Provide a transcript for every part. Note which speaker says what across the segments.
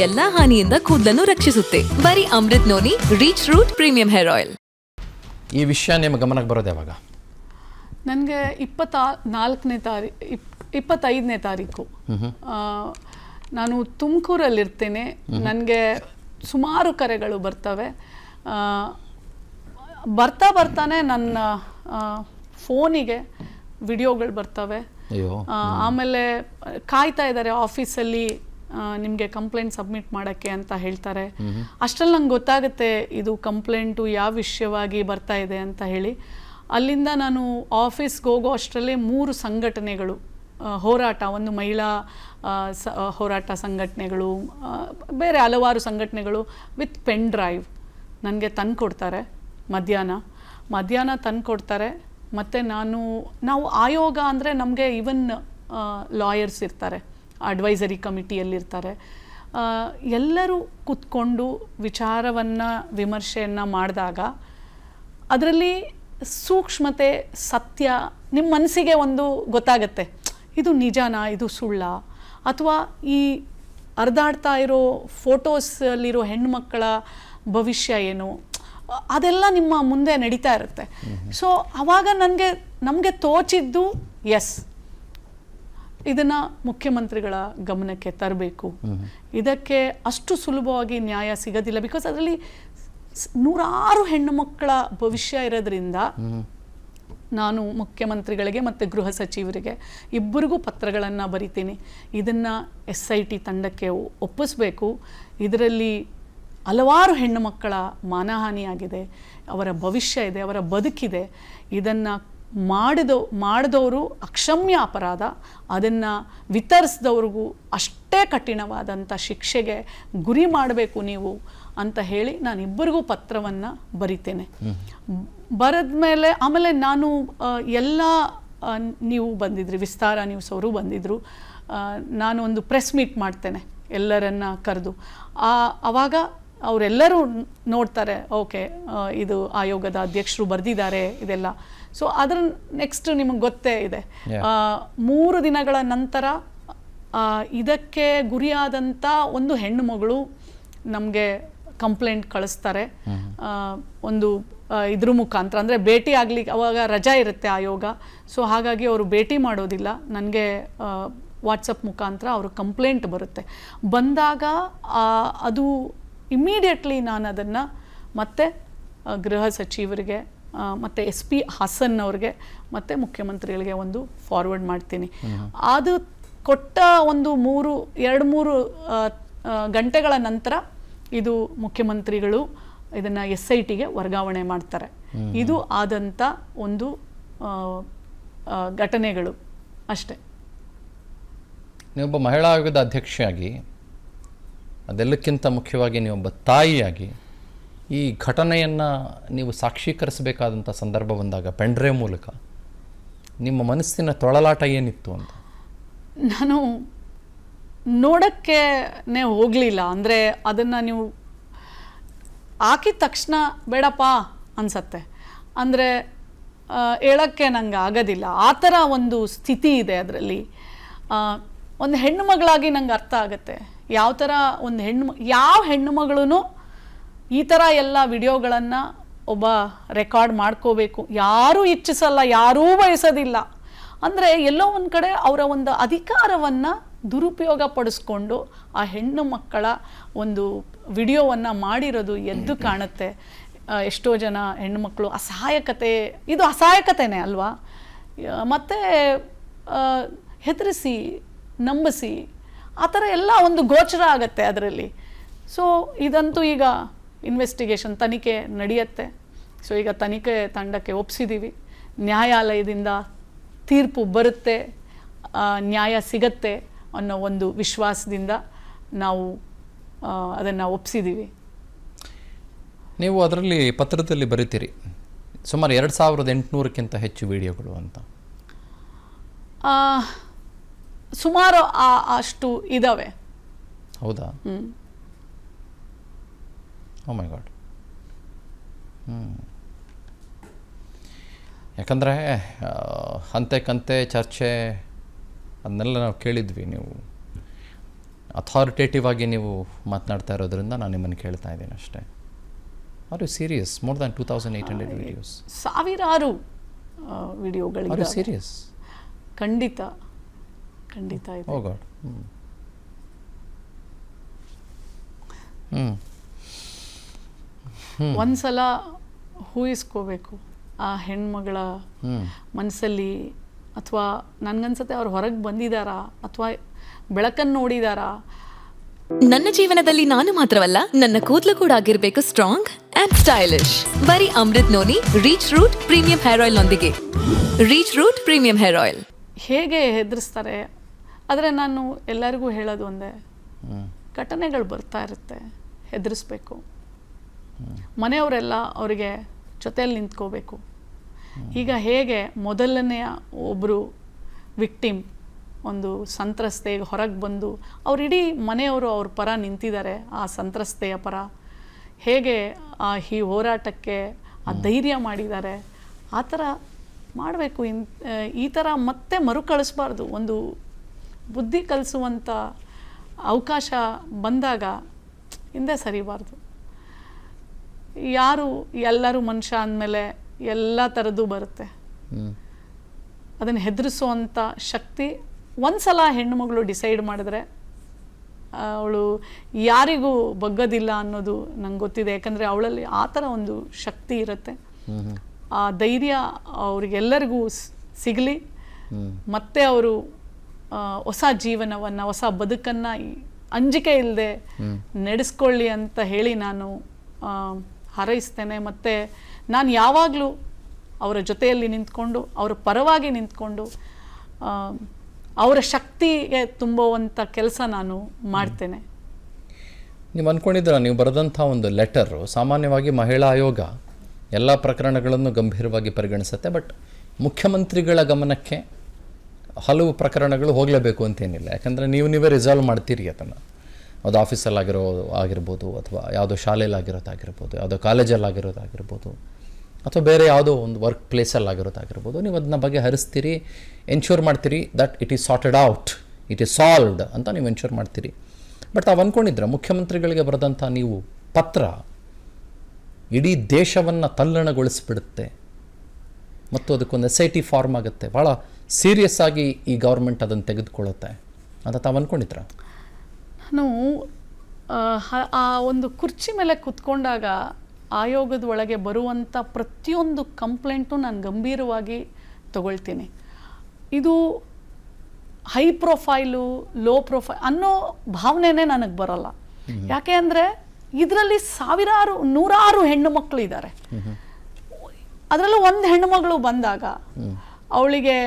Speaker 1: ಎಲ್ಲಾ ಹಾನಿಯಿಂದ ಕೂದಲನ್ನು ರಕ್ಷಿಸುತ್ತೆ. ಬರೀ Amrit noni reach root premium hair oil.
Speaker 2: ಈ ವಿಷಯ ನಿಮ್ಮ ಗಮನಕ್ಕೆ ಬರೋದು ಯಾವಾಗ?
Speaker 3: ನನಗೆ 25ನೇ ತಾರೀಕು ನಾನು ತುಮಕೂರಲ್ಲಿರ್ತೇನೆ. ನನಗೆ ಸುಮಾರು ಕರೆಗಳು ಬರ್ತವೆ. ಬರ್ತಾನೆ ನನ್ನ ಫೋನಿಗೆ ವಿಡಿಯೋಗಳು ಬರ್ತವೆ. ಆಮೇಲೆ ಕಾಯ್ತಾ ಇದ್ದಾರೆ ಆಫೀಸಲ್ಲಿ ನಿಮಗೆ ಕಂಪ್ಲೇಂಟ್ ಸಬ್ಮಿಟ್ ಮಾಡೋಕ್ಕೆ ಅಂತ ಹೇಳ್ತಾರೆ. ಅಷ್ಟರಲ್ಲಿ ನಂಗೆ ಗೊತ್ತಾಗುತ್ತೆ ಇದು ಕಂಪ್ಲೇಂಟು ಯಾವ ವಿಷಯವಾಗಿ ಬರ್ತಾ ಇದೆ ಅಂತ ಹೇಳಿ. ಅಲ್ಲಿಂದ ನಾನು ಆಫೀಸ್ಗೆ ಹೋಗೋ ಅಷ್ಟರಲ್ಲೇ 3 ಸಂಘಟನೆಗಳು ಹೋರಾಟ, ಒಂದು ಮಹಿಳಾ ಹೋರಾಟ ಸಂಘಟನೆಗಳು, ಬೇರೆ ಹಲವಾರು ಸಂಘಟನೆಗಳು ವಿತ್ ಪೆನ್ ಡ್ರೈವ್ ನನಗೆ ತಂದು ಕೊಡ್ತಾರೆ. ಮಧ್ಯಾಹ್ನ ತಂದು ಕೊಡ್ತಾರೆ. ಮತ್ತು ನಾವು ಆಯೋಗ ಅಂದರೆ ನಮಗೆ ಈವನ್ ಲಾಯರ್ಸ್ ಇರ್ತಾರೆ, ಅಡ್ವೈಸರಿ ಕಮಿಟಿಯಲ್ಲಿರ್ತಾರೆ. ಎಲ್ಲರೂ ಕೂತ್ಕೊಂಡು ವಿಚಾರವನ್ನು ವಿಮರ್ಶೆಯನ್ನು ಮಾಡಿದಾಗ ಅದರಲ್ಲಿ ಸೂಕ್ಷ್ಮತೆ, ಸತ್ಯ ನಿಮ್ಮ ಮನಸ್ಸಿಗೆ ಒಂದು ಗೊತ್ತಾಗತ್ತೆ. ಇದು ನಿಜನಾ, ಇದು ಸುಳ್ಳ, ಅಥವಾ ಈ ಹರಿದಾಡ್ತಾ ಇರೋ ಫೋಟೋಸಲ್ಲಿರೋ ಹೆಣ್ಣುಮಕ್ಕಳ ಭವಿಷ್ಯ ಏನು, ಅದೆಲ್ಲ ನಿಮ್ಮ ಮುಂದೆ ನಡೀತಾ ಇರುತ್ತೆ. ಸೊ ಆವಾಗ ನಮಗೆ ತೋಚಿದ್ದು ಇದನ್ನು ಮುಖ್ಯಮಂತ್ರಿಗಳ ಗಮನಕ್ಕೆ ತರಬೇಕು. ಇದಕ್ಕೆ ಅಷ್ಟು ಸುಲಭವಾಗಿ ನ್ಯಾಯ ಸಿಗೋದಿಲ್ಲ. ಬಿಕಾಸ್ ಅದರಲ್ಲಿ ನೂರಾರು ಹೆಣ್ಣು ಮಕ್ಕಳ ಭವಿಷ್ಯ ಇರೋದ್ರಿಂದ ನಾನು ಮುಖ್ಯಮಂತ್ರಿಗಳಿಗೆ ಮತ್ತು ಗೃಹ ಸಚಿವರಿಗೆ ಇಬ್ಬರಿಗೂ ಪತ್ರಗಳನ್ನು ಬರಿತೀನಿ. ಇದನ್ನು SIT ತಂಡಕ್ಕೆ ಒಪ್ಪಿಸಬೇಕು. ಇದರಲ್ಲಿ ಹಲವಾರು ಹೆಣ್ಣು ಮಕ್ಕಳ ಮಾನಹಾನಿಯಾಗಿದೆ, ಅವರ ಭವಿಷ್ಯ ಇದೆ, ಅವರ ಬದುಕಿದೆ. ಇದನ್ನು ಮಾಡಿದವರು ಅಕ್ಷಮ್ಯ ಅಪರಾಧ. ಅದನ್ನು ವಿತರಿಸಿದವ್ರಿಗೂ ಅಷ್ಟೇ ಕಠಿಣವಾದಂಥ ಶಿಕ್ಷೆಗೆ ಗುರಿ ಮಾಡಬೇಕು ನೀವು ಅಂತ ಹೇಳಿ ನಾನು ಇಬ್ಬರಿಗೂ ಪತ್ರವನ್ನು ಬರಿತೇನೆ. ಬರೆದ್ಮೇಲೆ ಆಮೇಲೆ ನಾನು ನೀವು ಬಂದಿದ್ರಿ, ವಿಸ್ತಾರ ನ್ಯೂಸ್ ಅವರು ಬಂದಿದ್ದರು. ನಾನು ಒಂದು ಪ್ರೆಸ್ ಮೀಟ್ ಮಾಡ್ತೇನೆ ಎಲ್ಲರನ್ನ ಕರೆದು. ಆವಾಗ ಅವರೆಲ್ಲರೂ ನೋಡ್ತಾರೆ, ಓಕೆ ಇದು ಆಯೋಗದ ಅಧ್ಯಕ್ಷರು ಬರೆದಿದ್ದಾರೆ ಇದೆಲ್ಲ. ಸೊ ಅದರ ನೆಕ್ಸ್ಟ್ ನಿಮಗೆ ಗೊತ್ತೇ ಇದೆ, 3 ದಿನಗಳ ನಂತರ ಇದಕ್ಕೆ ಗುರಿಯಾದಂಥ ಒಂದು ಹೆಣ್ಣು ಮಗಳು ನಮಗೆ ಕಂಪ್ಲೇಂಟ್ ಕಳಿಸ್ತಾರೆ. ಒಂದು ಇದ್ರ ಮುಖಾಂತರ, ಅಂದರೆ ಭೇಟಿ ಆಗಲಿಕ್ಕೆ ಅವಾಗ ರಜಾ ಇರುತ್ತೆ ಆಯೋಗ. ಸೊ ಹಾಗಾಗಿ ಅವರು ಭೇಟಿ ಮಾಡೋದಿಲ್ಲ. ನನಗೆ ವಾಟ್ಸಪ್ ಮುಖಾಂತರ ಅವರು ಕಂಪ್ಲೇಂಟ್ ಬರುತ್ತೆ. ಬಂದಾಗ ಅದು ಇಮ್ಮಿಡಿಯೇಟ್ಲಿ ನಾನು ಅದನ್ನು ಮತ್ತೆ ಗೃಹ ಸಚಿವರಿಗೆ ಮತ್ತು SP ಹಾಸನ್ ಅವ್ರಿಗೆ ಮತ್ತು ಮುಖ್ಯಮಂತ್ರಿಗಳಿಗೆ ಒಂದು ಫಾರ್ವರ್ಡ್ ಮಾಡ್ತೀನಿ. ಅದು ಕೊಟ್ಟ ಒಂದು 2-3 ಗಂಟೆಗಳ ನಂತರ ಇದು ಮುಖ್ಯಮಂತ್ರಿಗಳು ಇದನ್ನು SITಗೆ ವರ್ಗಾವಣೆ ಮಾಡ್ತಾರೆ. ಇದು ಆದಂಥ ಒಂದು ಘಟನೆಗಳು ಅಷ್ಟೆ.
Speaker 2: ನೀವೊಬ್ಬ ಮಹಿಳಾ ಆಯೋಗದ ಅಧ್ಯಕ್ಷೆಯಾಗಿ, ಅದೆಲ್ಲಕ್ಕಿಂತ ಮುಖ್ಯವಾಗಿ ನೀವೊಬ್ಬ ತಾಯಿಯಾಗಿ ಈ ಘಟನೆಯನ್ನು ನೀವು ಸಾಕ್ಷೀಕರಿಸಬೇಕಾದಂಥ ಸಂದರ್ಭ ಬಂದಾಗ ಪೆನ್ಡ್ರೈವ್ ಮೂಲಕ ನಿಮ್ಮ ಮನಸ್ಸಿನ ತೊಳಲಾಟ ಏನಿತ್ತು ಅಂತ?
Speaker 3: ನಾನು ನೋಡೋಕ್ಕೆ ಹೋಗಲಿಲ್ಲ. ಅಂದರೆ ಅದನ್ನು ನೀವು ಹಾಕಿದ ತಕ್ಷಣ ಬೇಡಪ್ಪ ಅನಿಸತ್ತೆ. ಅಂದರೆ ಹೇಳೋಕ್ಕೆ ನಂಗೆ ಆಗೋದಿಲ್ಲ. ಆ ಥರ ಒಂದು ಸ್ಥಿತಿ ಇದೆ ಅದರಲ್ಲಿ. ಒಂದು ಹೆಣ್ಣು ಮಗಳಾಗಿ ನಂಗೆ ಅರ್ಥ ಆಗುತ್ತೆ ಯಾವ ಥರ ಒಂದು ಯಾವ ಹೆಣ್ಣು ಮಗಳೂ ಈ ಥರ ಎಲ್ಲ ವಿಡಿಯೋಗಳನ್ನು ಒಬ್ಬ ರೆಕಾರ್ಡ್ ಮಾಡ್ಕೋಬೇಕು. ಯಾರೂ ಇಚ್ಛಿಸಲ್ಲ, ಯಾರೂ ಬಯಸೋದಿಲ್ಲ. ಅಂದರೆ ಎಲ್ಲೋ ಒಂದು ಕಡೆ ಅವರ ಒಂದು ಅಧಿಕಾರವನ್ನು ದುರುಪಯೋಗ ಪಡಿಸ್ಕೊಂಡು ಆ ಹೆಣ್ಣು ಮಕ್ಕಳ ಒಂದು ವಿಡಿಯೋವನ್ನು ಮಾಡಿರೋದು ಎದ್ದು ಕಾಣುತ್ತೆ. ಎಷ್ಟೋ ಜನ ಹೆಣ್ಣುಮಕ್ಕಳು ಇದು ಅಸಹಾಯಕತೆನೇ ಅಲ್ವಾ? ಮತ್ತು ಹೆದರಿಸಿ ನಂಬಿಸಿ ಆ ಥರ ಎಲ್ಲ ಒಂದು ಗೋಚರ ಆಗತ್ತೆ ಅದರಲ್ಲಿ. ಸೊ ಇದಂತೂ ಈಗ ಇನ್ವೆಸ್ಟಿಗೇಷನ್, ತನಿಖೆ ನಡೆಯುತ್ತೆ. ಸೊ ಈಗ ತನಿಖೆ ತಂಡಕ್ಕೆ ಒಪ್ಪಿಸಿದ್ದೀವಿ. ನ್ಯಾಯಾಲಯದಿಂದ ತೀರ್ಪು ಬರುತ್ತೆ, ನ್ಯಾಯ ಸಿಗತ್ತೆ ಅನ್ನೋ ಒಂದು ವಿಶ್ವಾಸದಿಂದ ನಾವು ಅದನ್ನು ಒಪ್ಪಿಸಿದ್ದೀವಿ.
Speaker 2: ನೀವು ಅದರಲ್ಲಿ ಪತ್ರದಲ್ಲಿ ಬರೀತೀರಿ ಸುಮಾರು 2800ಕ್ಕಿಂತ ಹೆಚ್ಚು ವಿಡಿಯೋಗಳು ಅಂತ.
Speaker 3: ಸುಮಾರು ಅಷ್ಟು ಇದ್ದಾವೆ.
Speaker 2: ಹೌದಾ? ಓ ಮೈ ಗಾಡ್. ಯಾಕಂದರೆ ಹಂತೆ ಕಂತೆ ಚರ್ಚೆ ಅದನ್ನೆಲ್ಲ ನಾವು ಕೇಳಿದ್ವಿ. ನೀವು ಅಥಾರಿಟೇಟಿವ್ ಆಗಿ ನೀವು ಮಾತನಾಡ್ತಾ ಇರೋದ್ರಿಂದ ನಾನು ನಿಮ್ಮನ್ನು ಕೇಳ್ತಾ ಇದ್ದೀನಿ ಅಷ್ಟೇ. Are you serious? More than 2800 videos,
Speaker 3: ಸಾವಿರಾರು
Speaker 2: ಆರ್ ಯು
Speaker 3: ವಿಡಿಯೋಗಳಿವೆ.
Speaker 2: ಸೀರಿಯಸ್?
Speaker 3: ಖಂಡಿತ ಇದೆ.
Speaker 2: Oh god.
Speaker 3: ಒಂದ್ಸಲ ಊಹಿಸ್ಕೋಬೇಕು ಆ ಹೆಣ್ಮಗಳ ಮನಸ್ಸಲ್ಲಿ, ಅಥವಾ ನನಗನ್ಸುತ್ತೆ ಅವ್ರು ಹೊರಗೆ ಬಂದಿದ್ದಾರಾ ಅಥವಾ ಬೆಳಕನ್ನು ನೋಡಿದಾರಾ.
Speaker 1: ನನ್ನ ಜೀವನದಲ್ಲಿ ನಾನು ಮಾತ್ರವಲ್ಲ, ನನ್ನ ಕೂದಲು ಕೂಡ ಆಗಿರ್ಬೇಕು ಸ್ಟ್ರಾಂಗ್ ಅಂಡ್ ಸ್ಟೈಲಿಶ್. ಬರೀ Amrit noni reach root premium hair oil ನೊಂದಿಗೆ. Reach root premium hair oil.
Speaker 3: ಹೇಗೆ ಹೆದರಿಸ್ತಾರೆ, ಆದರೆ ನಾನು ಎಲ್ಲರಿಗೂ ಹೇಳೋದು ಒಂದೇ, ಘಟನೆಗಳು ಬರ್ತಾ ಇರುತ್ತೆ, ಹೆದರಿಸ್ಬೇಕು. ಮನೆಯವರೆಲ್ಲ ಅವರಿಗೆ ಜೊತೆಯಲ್ಲಿ ನಿಂತ್ಕೋಬೇಕು. ಈಗ ಹೇಗೆ ಮೊದಲನೆಯ ಒಬ್ಬರು ವಿಕ್ಟಿಮ್, ಒಂದು ಸಂತ್ರಸ್ತೆಗೆ ಹೊರಗೆ ಬಂದು ಅವ್ರ ಇಡೀ ಮನೆಯವರು ಅವ್ರ ಪರ ನಿಂತಿದ್ದಾರೆ, ಆ ಸಂತ್ರಸ್ತೆಯ ಪರ, ಹೇಗೆ ಈ ಹೋರಾಟಕ್ಕೆ ಆ ಧೈರ್ಯ ಮಾಡಿದ್ದಾರೆ, ಆ ಥರ ಮಾಡಬೇಕು. ಈ ಥರ ಮತ್ತೆ ಮರುಕಳಿಸ್ಬಾರ್ದು. ಒಂದು ಬುದ್ಧಿ ಕಲಿಸುವಂಥ ಅವಕಾಶ ಬಂದಾಗ ಹಿಂದೆ ಸರಿಬಾರ್ದು. ಎಲ್ಲರೂ ಮನುಷ್ಯ ಅಂದಮೇಲೆ ಎಲ್ಲ ಥರದ್ದು ಬರುತ್ತೆ. ಅದನ್ನು ಹೆದರಿಸುವಂಥ ಶಕ್ತಿ ಒಂದ್ಸಲ ಹೆಣ್ಣು ಮಗಳು ಡಿಸೈಡ್ ಮಾಡಿದ್ರೆ ಅವಳು ಯಾರಿಗೂ ಬಗ್ಗೋದಿಲ್ಲ ಅನ್ನೋದು ನಂಗೆ ಗೊತ್ತಿದೆ. ಯಾಕಂದರೆ ಅವಳಲ್ಲಿ ಆ ಥರ ಒಂದು ಶಕ್ತಿ ಇರುತ್ತೆ. ಆ ಧೈರ್ಯ ಅವ್ರಿಗೆಲ್ಲರಿಗೂ ಸಿಗಲಿ, ಮತ್ತೆ ಅವರು ಹೊಸ ಜೀವನವನ್ನು, ಹೊಸ ಬದುಕನ್ನು ಅಂಜಿಕೆ ಇಲ್ಲದೆ ನಡೆಸ್ಕೊಳ್ಳಿ ಅಂತ ಹೇಳಿ ನಾನು ಹಾರೈಸ್ತೇನೆ. ಮತ್ತು ನಾನು ಯಾವಾಗಲೂ ಅವರ ಜೊತೆಯಲ್ಲಿ ನಿಂತ್ಕೊಂಡು, ಅವರ ಪರವಾಗಿ ನಿಂತ್ಕೊಂಡು, ಅವರ ಶಕ್ತಿಗೆ ತುಂಬುವಂಥ ಕೆಲಸ ನಾನು ಮಾಡ್ತೇನೆ.
Speaker 2: ನೀವು ಅಂದ್ಕೊಂಡಿದ್ದೀರಾ, ನೀವು ಬರೆದಂಥ ಒಂದು ಲೆಟರು ಸಾಮಾನ್ಯವಾಗಿ ಮಹಿಳಾ ಆಯೋಗ ಎಲ್ಲ ಪ್ರಕರಣಗಳನ್ನು ಗಂಭೀರವಾಗಿ ಪರಿಗಣಿಸುತ್ತೆ, ಬಟ್ ಮುಖ್ಯಮಂತ್ರಿಗಳ ಗಮನಕ್ಕೆ ಹಲವು ಪ್ರಕರಣಗಳು ಹೋಗಲೇಬೇಕು ಅಂತೇನಿಲ್ಲ. ಯಾಕಂದರೆ ನೀವೇ ರಿಸಾಲ್ವ್ ಮಾಡ್ತೀರಿ ಅದನ್ನು. ಅದು ಆಫೀಸಲ್ಲಿ ಆಗಿರ್ಬೋದು, ಅಥವಾ ಯಾವುದೋ ಶಾಲೆಯಲ್ಲಿ ಆಗಿರೋದಾಗಿರ್ಬೋದು, ಯಾವುದೋ ಕಾಲೇಜಲ್ಲಿ ಆಗಿರೋದಾಗಿರ್ಬೋದು, ಅಥವಾ ಬೇರೆ ಯಾವುದೋ ಒಂದು ವರ್ಕ್ ಪ್ಲೇಸಲ್ಲಿ ಆಗಿರೋದಾಗಿರ್ಬೋದು. ನೀವು ಅದನ್ನ ಬಗ್ಗೆ ಹರಿಸ್ತೀರಿ, ಎನ್ಶೂರ್ ಮಾಡ್ತೀರಿ that it is sorted out, it is solved ಅಂತ ನೀವು ಎನ್ಶೂರ್ ಮಾಡ್ತೀರಿ. ಬಟ್ ತಾವು ಅಂದ್ಕೊಂಡಿದ್ರೆ ಮುಖ್ಯಮಂತ್ರಿಗಳಿಗೆ ಬರೆದಂಥ ನೀವು ಪತ್ರ ಇಡೀ ದೇಶವನ್ನು ತಲ್ಲಣಗೊಳಿಸ್ಬಿಡುತ್ತೆ ಮತ್ತು ಅದಕ್ಕೊಂದು SIT ಫಾರ್ಮ್ ಆಗುತ್ತೆ, ಭಾಳ ಸೀರಿಯಸ್ ಆಗಿ ಈ ಗೌರ್ಮೆಂಟ್ ಅದನ್ನು ತೆಗೆದುಕೊಳ್ಳುತ್ತೆ ಅಂತ ತಾವು ಅಂದ್ಕೊಂಡಿದ್ರ?
Speaker 3: ನಾನು ಆ ಒಂದು ಕುರ್ಚಿ ಮೇಲೆ ಕೂತ್ಕೊಂಡಾಗ ಆಯೋಗದ ಒಳಗೆ ಬರುವಂಥ ಪ್ರತಿಯೊಂದು ಕಂಪ್ಲೇಂಟು ನಾನು ಗಂಭೀರವಾಗಿ ತಗೊಳ್ತೀನಿ. ಇದು ಹೈ ಪ್ರೊಫೈಲು, ಲೋ ಪ್ರೊಫೈಲ್ ಅನ್ನೋ ಭಾವನೆನೇ ನನಗೆ ಬರೋಲ್ಲ. ಯಾಕೆ ಅಂದರೆ ಇದರಲ್ಲಿ ನೂರಾರು ಹೆಣ್ಣು ಮಕ್ಕಳು ಇದ್ದಾರೆ. ಅದರಲ್ಲೂ ಒಂದು ಹೆಣ್ಣು ಮಗಳು ಬಂದಾಗ ಅವಳಿಗೆ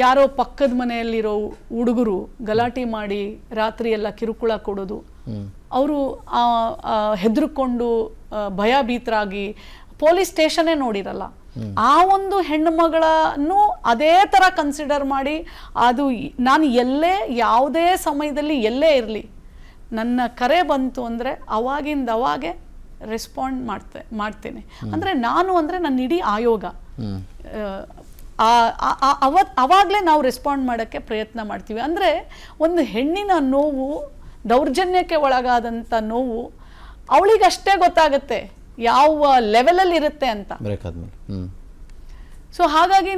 Speaker 3: ಯಾರೋ ಪಕ್ಕದ ಮನೆಯಲ್ಲಿರೋ ಹುಡುಗರು ಗಲಾಟೆ ಮಾಡಿ ರಾತ್ರಿ ಎಲ್ಲ ಕಿರುಕುಳ ಕೊಡೋದು, ಅವರು ಹೆದರ್ಕೊಂಡು ಭಯಭೀತರಾಗಿ ಪೊಲೀಸ್ ಸ್ಟೇಷನ್ನೇ ನೋಡಿರಲ್ಲ. ಆ ಒಂದು ಹೆಣ್ಣು ಮಗಳನ್ನು ಅದೇ ಥರ ಕನ್ಸಿಡರ್ ಮಾಡಿ, ಅದು ನಾನು ಯಾವುದೇ ಸಮಯದಲ್ಲಿ ಎಲ್ಲೇ ಇರಲಿ, ನನ್ನ ಕರೆ ಬಂತು ಅಂದರೆ ಅವಾಗೆ ರೆಸ್ಪಾಂಡ್ ಮಾಡ್ತೇನೆ. ಅಂದರೆ ನನ್ನ ಇಡೀ ಆಯೋಗ ಅವಾಗಲೇ ನಾವು ರೆಸ್ಪಾಂಡ್ ಮಾಡೋಕ್ಕೆ ಪ್ರಯತ್ನ ಮಾಡ್ತೀವಿ. ಅಂದರೆ ಒಂದು ಹೆಣ್ಣಿನ ನೋವು, ದೌರ್ಜನ್ಯಕ್ಕೆ ಒಳಗಾದಂಥ ನೋವು ಅವಳಿಗಷ್ಟೇ ಗೊತ್ತಾಗುತ್ತೆ ಯಾವ ಲೆವೆಲಲ್ಲಿ ಇರುತ್ತೆ ಅಂತ. ಸೊ ಹಾಗಾಗಿ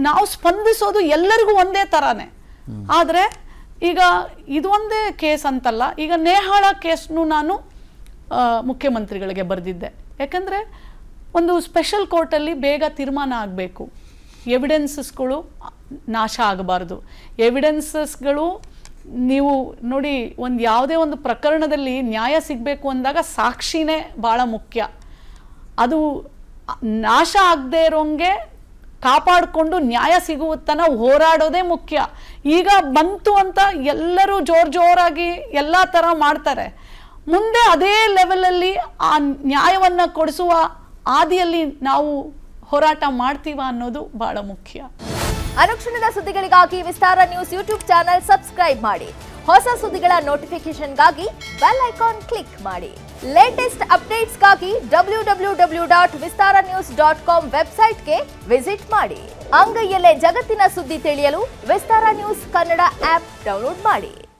Speaker 3: ನಾವು ಸ್ಪಂದಿಸೋದು ಎಲ್ಲರಿಗೂ ಒಂದೇ ಥರನೇ. ಆದರೆ ಈಗ ಇದೊಂದೇ ಕೇಸ್ ಅಂತಲ್ಲ, ಈಗ ನೇಹಾಳ ಕೇಸ್ನು ನಾನು ಮುಖ್ಯಮಂತ್ರಿಗಳಿಗೆ ಬರೆದಿದ್ದೆ. ಯಾಕಂದರೆ ಒಂದು ಸ್ಪೆಷಲ್ ಕೋರ್ಟಲ್ಲಿ ಬೇಗ ತೀರ್ಮಾನ ಆಗಬೇಕು, ಎವಿಡೆನ್ಸಸ್ಗಳು ನಾಶ ಆಗಬಾರ್ದು. ಎವಿಡೆನ್ಸಸ್ಗಳು ನೀವು ನೋಡಿ, ಯಾವುದೇ ಒಂದು ಪ್ರಕರಣದಲ್ಲಿ ನ್ಯಾಯ ಸಿಗಬೇಕು ಅಂದಾಗ ಸಾಕ್ಷಿನೇ ಭಾಳ ಮುಖ್ಯ. ಅದು ನಾಶ ಆಗದೆ ಇರೋಂಗೆ ಕಾಪಾಡಿಕೊಂಡು ನ್ಯಾಯ ಸಿಗುವ ತನಕ ಹೋರಾಡೋದೇ ಮುಖ್ಯ. ಈಗ ಬಂತು ಅಂತ ಎಲ್ಲರೂ ಜೋರಾಗಿ ಎಲ್ಲ ಥರ ಮಾಡ್ತಾರೆ. ಮುಂದೆ ಅದೇ ಲೆವೆಲಲ್ಲಿ ಆ ನ್ಯಾಯವನ್ನು ಕೊಡಿಸುವ ಹಾದಿಯಲ್ಲಿ ನಾವು ಹೋರಾಟ ಮಾಡ್ತೀವ ಅನ್ನೋದು ಬಹಳ ಮುಖ್ಯ.
Speaker 4: ಅನುಕ್ಷಣದ ಸುದ್ದಿಗಳಿಗಾಗಿ ವಿಸ್ತಾರ ನ್ಯೂಸ್ ಯೂಟ್ಯೂಬ್ ಚಾನೆಲ್ ಸಬ್ಸ್ಕ್ರೈಬ್ ಮಾಡಿ. ಹೊಸ ಸುದ್ದಿಗಳ ನೋಟಿಫಿಕೇಶನ್ಗಾಗಿ ಬೆಲ್ ಐಕಾನ್ ಕ್ಲಿಕ್ ಮಾಡಿ. ಲೇಟೆಸ್ಟ್ ಅಪ್ಡೇಟ್ಸ್ಗಾಗಿ www.vistaranews.com ವೆಬ್ಸೈಟ್ಗೆ ವಿಸಿಟ್ ಮಾಡಿ. ಅಂಗೈಯಲ್ಲೇ ಜಗತ್ತಿನ ಸುದ್ದಿ ತಿಳಿಯಲು ವಿಸ್ತಾರ ನ್ಯೂಸ್ ಕನ್ನಡ ಆಪ್ ಡೌನ್ಲೋಡ್ ಮಾಡಿ.